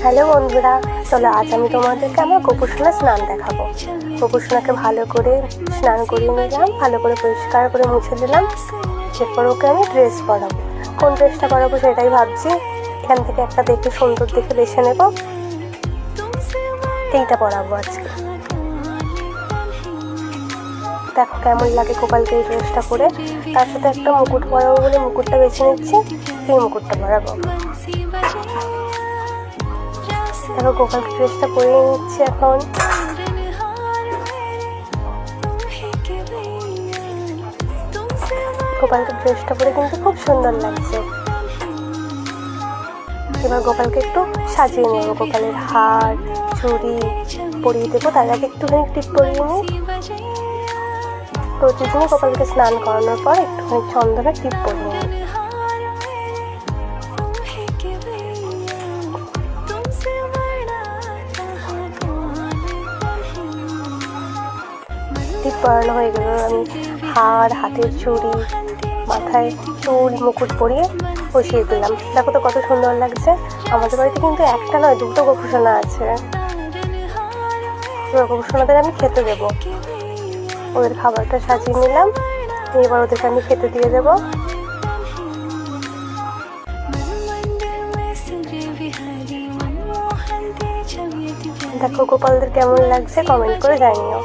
Hello বন্ধুরা, চলো আজ আমি তোমাদেরকে আমার গোপুসোনা স্নান দেখাবো। গোপুসোনাকে ভালো করে স্নান করিয়ে নিলাম, ভালো করে পরিষ্কার করে মুছে দিলাম। এরপর ওকে আমি ড্রেস পরাবো। কোন ড্রেসটা পরাবো সেটাই ভাবছি। এখান থেকে একটা দেখে সুন্দর দেখে বেছে নেব, এইটা পরাবো আজকে। দেখো কেমন লাগে গোপালকে এই ড্রেসটা পরে। তার সাথে একটা মুকুট পরাবো বলে মুকুটটা বেছে নিচ্ছি, এই মুকুটটা পরাবো। দেখো গোপালকে ড্রেসটা পরিয়ে নিচ্ছি এখন। গোপালকে ড্রেসটা পরে কিন্তু খুব সুন্দর লাগছে। এবার গোপালকে একটু সাজিয়ে নেবো, গোপালের হার চুড়ি পরিয়ে দেবো। তার আগে একটুখানি টিপ পরিয়ে নিই। প্রতিদিনই গোপালকে স্নান করানোর পর একটুখানি চন্দনের টিপ পরিয়ে নিই। টিপ পরানো হয়ে গেল, আমি হার, হাতের চুড়ি, মাথায় চুল, মুকুট পরিয়ে বসিয়ে দিলাম। দেখো তো কত সুন্দর লাগছে। আমাদের বাড়িতে কিন্তু একটা নয়, দুটো গোপুসোনা আছে। গোপুসোনাদের আমি খেতে দেবো। ওদের খাবারটা সাজিয়ে নিলাম, এবার ওদেরকে আমি খেতে দিয়ে দেবো। দেখো গোপালদের কেমন লাগছে কমেন্ট করে জানিও।